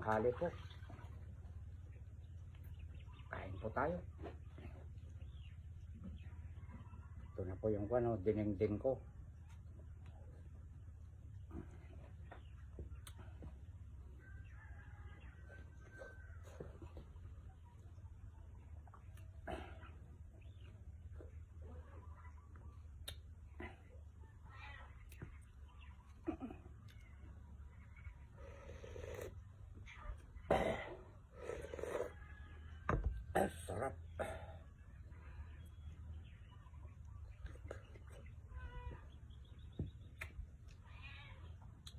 tanghali po. Kain po tayo. Ito na po yung dinengdeng ko. Sarap.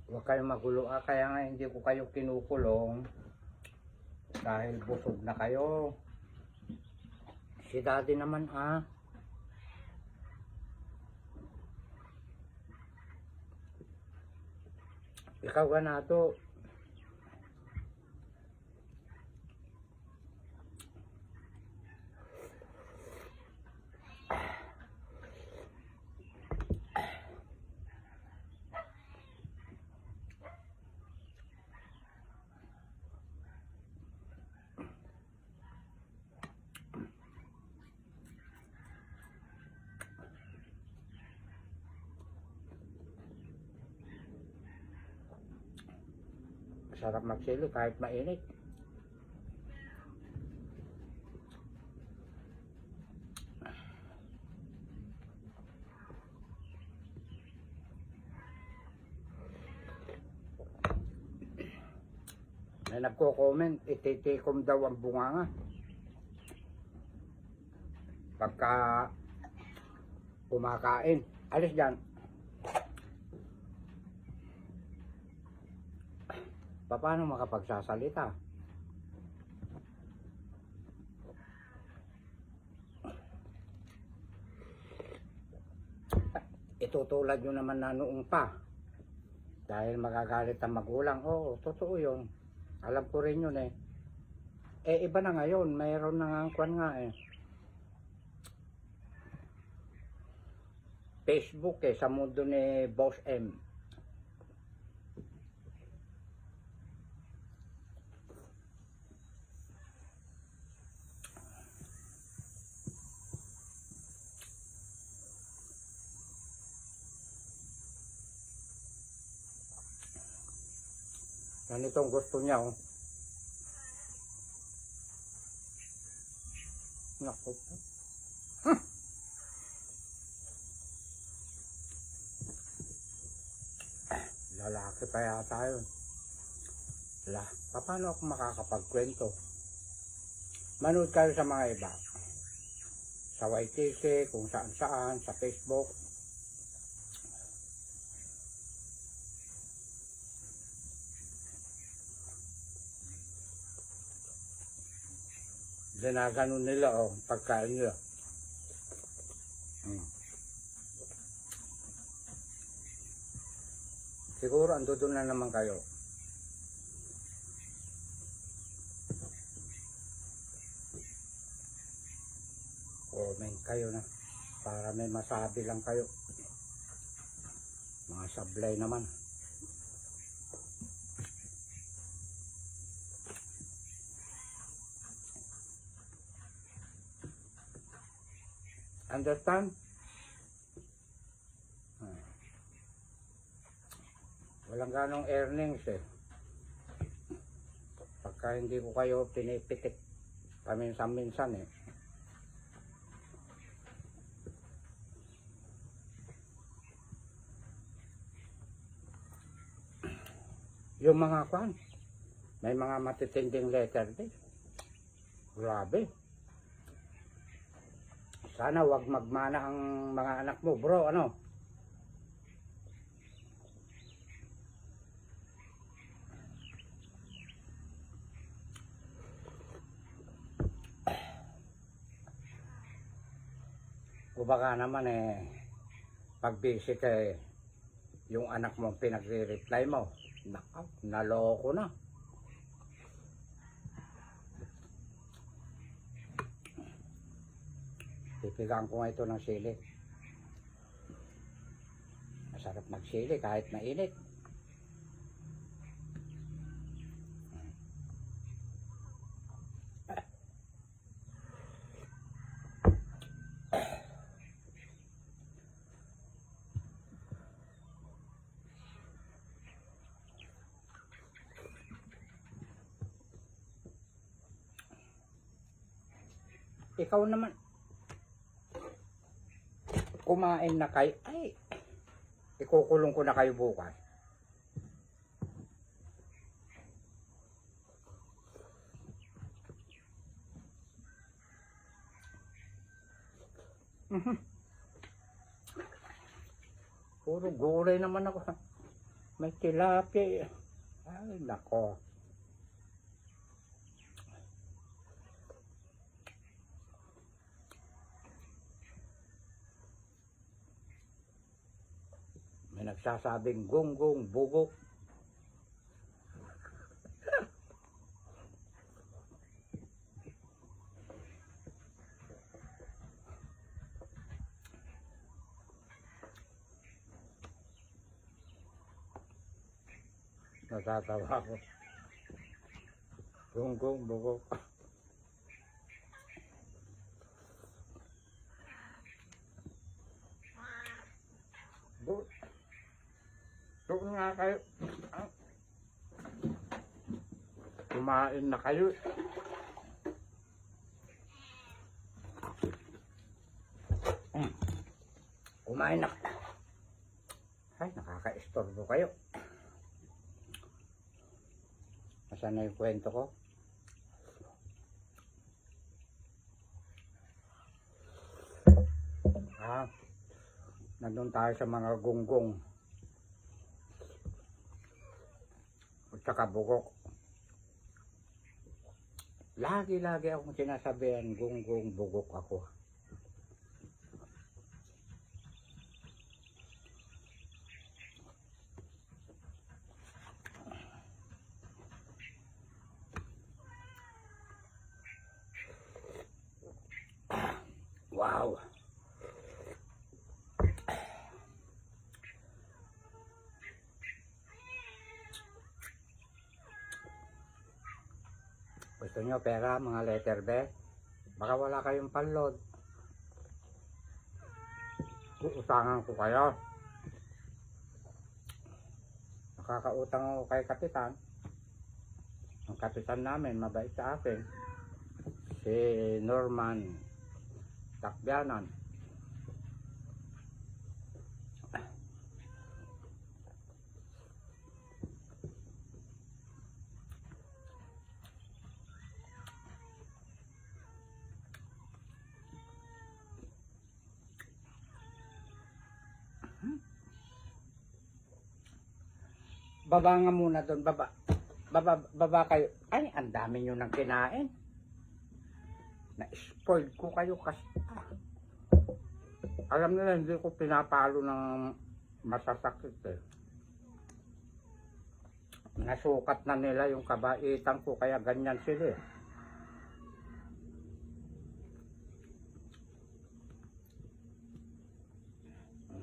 Huwag kayong magulo kaya nga hindi ko kayo kinukulong dahil busog na kayo. Si daddy naman ikaw ganato. Sarap magsili kahit mainit. May nagko-comment, ititikom daw ang bunganga pagka kumakain. Alis dyan. Paano makapagsasalita? Itutulad nyo naman na noong pa. Dahil magagalit ang magulang. Oo, totoo yun. Alam ko rin yun eh. Iba na ngayon. Mayroon na nga Facebook sa mundo ni Boss M. Ganitong gusto niya Naku po. Lalaki pa yata yun. Paano ako makakapagkwento? Manood kayo sa mga iba. Sa YTC, kung saan saan, sa Facebook. Ginaganon nila pagkain nila. Siguro andun na naman kayo. Comment kayo na para may masabi lang kayo. Mga sablay naman. Understand? Walang ganong earnings pagka hindi ko kayo pinipitik paminsan-minsan yung mga may mga matitinding letter din. Grabe. Sana wag magmana ang mga anak mo, bro, O baka naman pag busy yung anak mo pinagre-reply mo. Nakaw, naloko na. Pipigaan ko nga ito ng sili. Masarap magsili kahit mainit. Ikaw naman, kumain na kayo. Ay, ikukulong ko na kayo bukas. Puro gulay naman ako. May tilapia. Ay, nako. May nagsasabing gonggong, bugok. Natatawa ko. Gonggong, bugok. Doon nga kayo. Kumain na kayo. Kumain na. Ay, nakaka-istorbo kayo. Nasaan na yung kwento ko? Nandun tayo sa mga gonggong. At saka bugok. Lagi-lagi akong sinasabihan, gonggong, bugok ako. Wow! Gusto nyo pera, mga letter B? Baka wala kayong panlod. Uutangan ko kayo. Nakakautang ako kay Kapitan. Ang Kapitan namin, mabait sa akin. Si Norman Takbianan. Baba nga muna doon, baba kayo. Ay, ang dami nyo nang kinain. Na-spoiled ko kayo kasi. Alam nila, hindi ko pinapalo ng masasakit eh. Nasukat na nila yung kabaitan ko, kaya ganyan sila eh.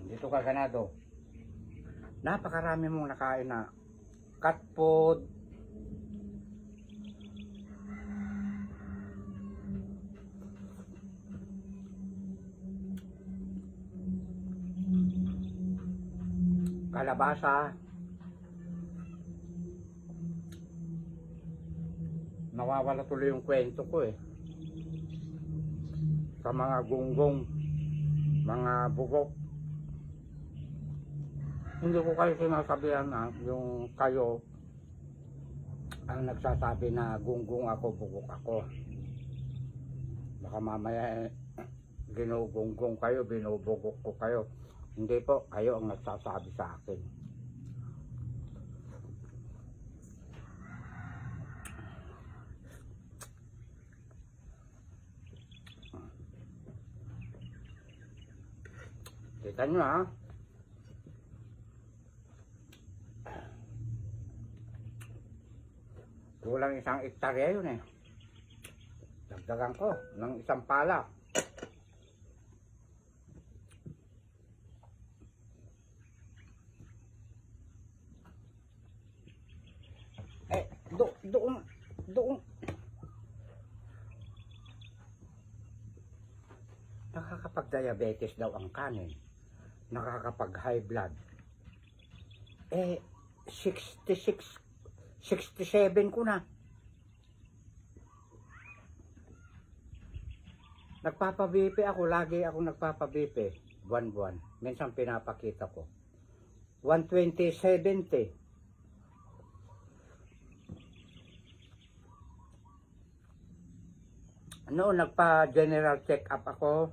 Dito ka ganado. Napakarami mong nakain na cat food. Kalabasa. Nawawala tuloy yung kwento ko eh. Sa mga gonggong, mga bugok. Hindi ko kayo sinasabihan na yung kayo ang nagsasabi na gonggong ako, bugok ako. Baka mamaya ginugonggong kayo, binubugok ko kayo. Hindi po, kayo ang nagsasabi sa akin. Kita nyo ha. Kulang 1 hektarya yun eh. Dagdagan ko ng 1 pala. Eh, doon. Nakakapag-diabetes daw ang kanin. Nakakapag-high blood. Eh, 67 ko na. Nagpapabipe ako, lagi ako nagpapabipe. Buwan-buwan. Minsan pinapakita ko. 120/70. Noon nagpa-general check-up ako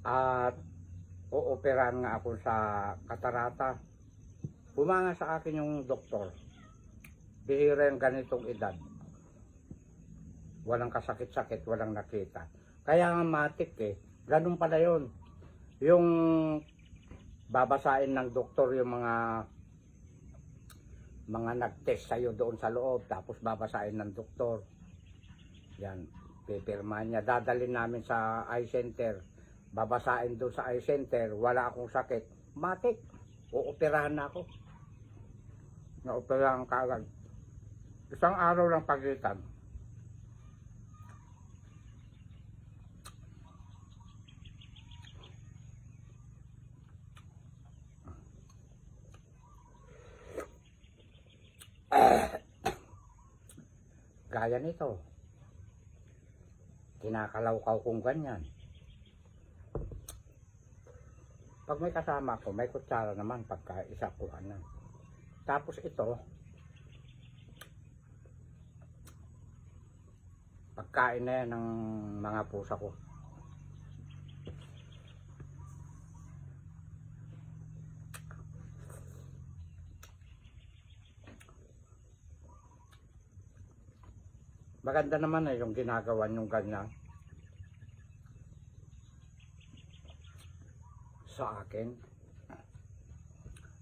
at ooperahan nga ako sa katarata. Bumanga sa akin yung doktor. Bihira yung ganitong edad. Walang kasakit-sakit, walang nakita. Kaya nga matik eh. Ganun pala yun. Yung babasain ng doktor yung mga nag-test sa'yo doon sa loob. Tapos babasain ng doktor. Yan. Pipirma niya. Dadalhin namin sa eye center. Babasain doon sa eye center. Wala akong sakit. Matik. Uoperahan na ako. Naoperahan kaagad. Isang araw lang pagitan. Gaya nito. Kinakalaw-kaw kong ganyan. Pag may kasama ko, may kutsara naman pagka isa kuha na. Tapos ito, pagkain na yan ng mga pusa ko. Maganda naman yung ginagawa yung ganyan sa akin.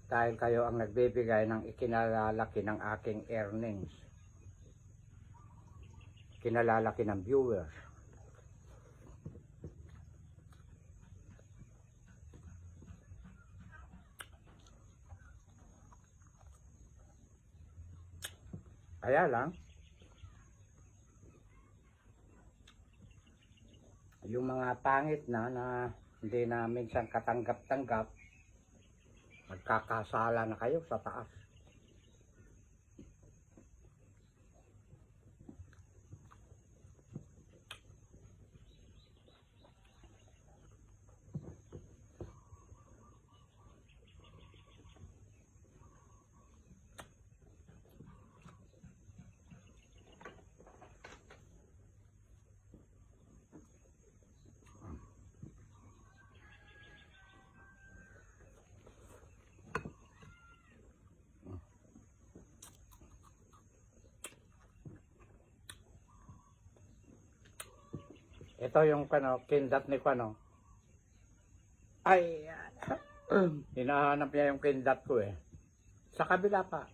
Dahil kayo ang nagbibigay ng ikinalalaki ng aking earnings. Kinalalaki ng viewers. Kaya lang, yung mga pangit na hindi na minsan katanggap-tanggap, magkakasala na kayo sa taas. Ito yung kindat ni Kano. Ay, hinahanap niya yung kindat ko eh. Sa kabila pa.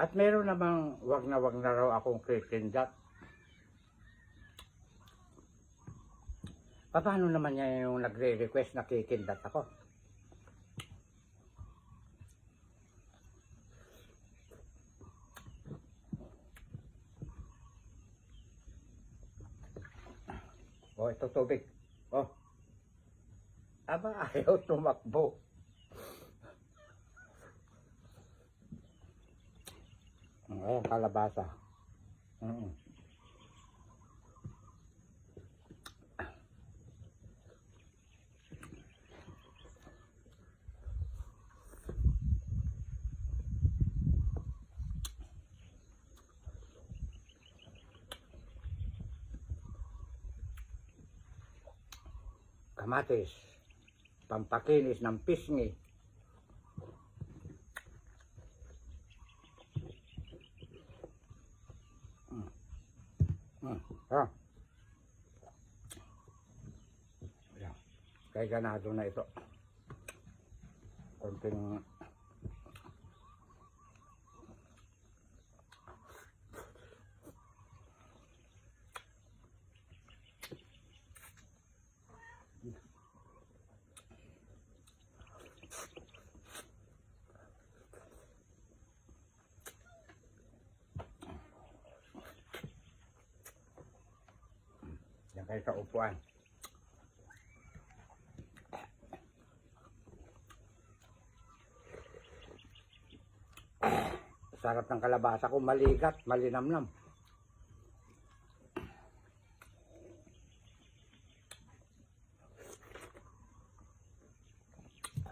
At meron namang wag na raw akong kikindat. Paano naman niya yung nagre-request na kikindat ako? Oh, ito tubig. Oh. Aba, ayaw tumakbo. Ayan, kalabasa. Kamatis. Pampakinis ng pisngi. Ah. Ayan. Kaya ganado na ito. Konting yan kayo sa upuan. Sarap ng kalabasa ko, maligat, malinamnam.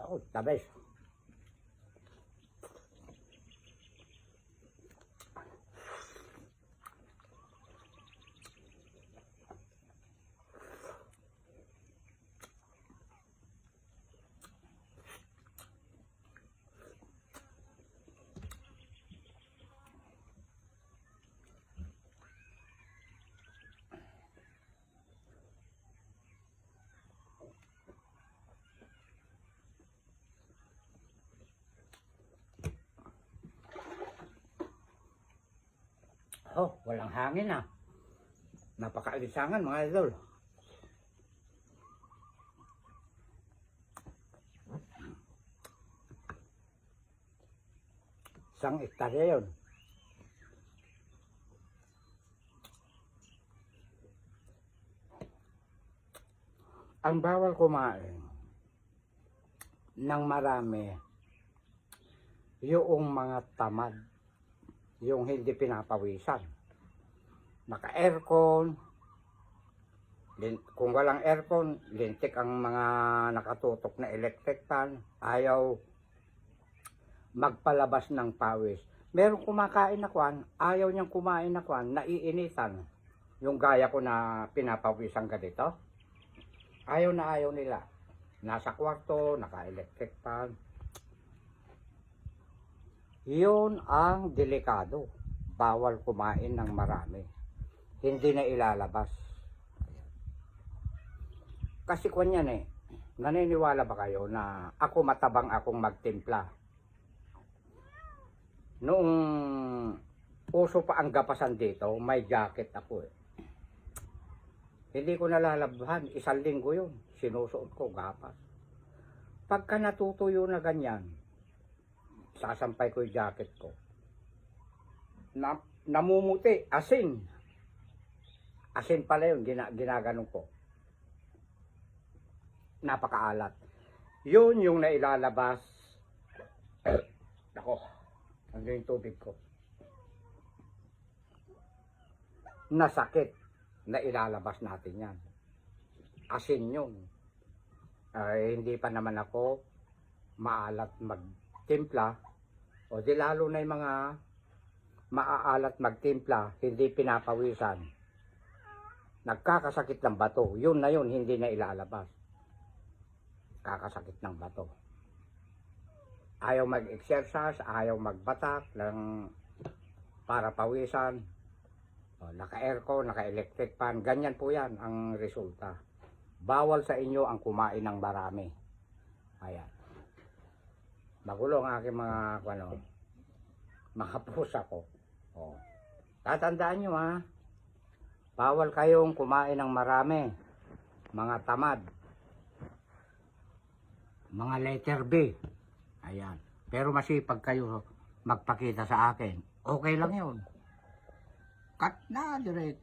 Oh, tabes. Oh, walang hangin ah. Napakaalisangan mga idol. Isang ektarya yun. Ang bawal kumain ng marami yung mga tamad, yung hindi pinapawisan. Naka-aircon, kung walang aircon, lintik ang mga nakatutok na electric fan, ayaw magpalabas ng pawis. Meron kumakain na kwan, ayaw niyang kumain na kwan, naiinitan. Yung gaya ko na pinapawisan ka dito, ayaw na ayaw nila. Nasa kwarto, naka-electric fan. Yun ang delikado. Bawal kumain ng marami. Hindi na ilalabas. Kasi kwan yan eh. Naniniwala ba kayo na ako matabang akong magtimpla? Noong uso pa ang gapasan dito, may jacket ako eh. Hindi ko nalalabhan. 1 linggo yun. Sinusuot ko gapas. Pagka natutuyo na ganyan, sasampay ko yung jacket ko. Namumuti, asin. Asin pala yun, ginaganon ko. Napakaalat. Yun yung nailalabas. Ako, ano yung tubig ko? Nasakit na ilalabas natin yan. Asin yun. Hindi pa naman ako maalat magtimpla. O di lalo na yung mga maaalat magtimpla, hindi pinapawisan. Nagkakasakit ng bato. Yun na yun, hindi na ilalabas. Kakasakit ng bato. Ayaw mag-exercise, ayaw magbatak ng para pawisan. O, naka-aircon, naka-electric fan. Ganyan po yan ang resulta. Bawal sa inyo ang kumain ng marami. Ayan. Magulo ang aking mga pusa ko. O. Tatandaan nyo ha. Bawal kayong kumain ng marami. Mga tamad. Mga letter B. Ayan. Pero masipag kayo magpakita sa akin. Okay lang yun. Cut na direct.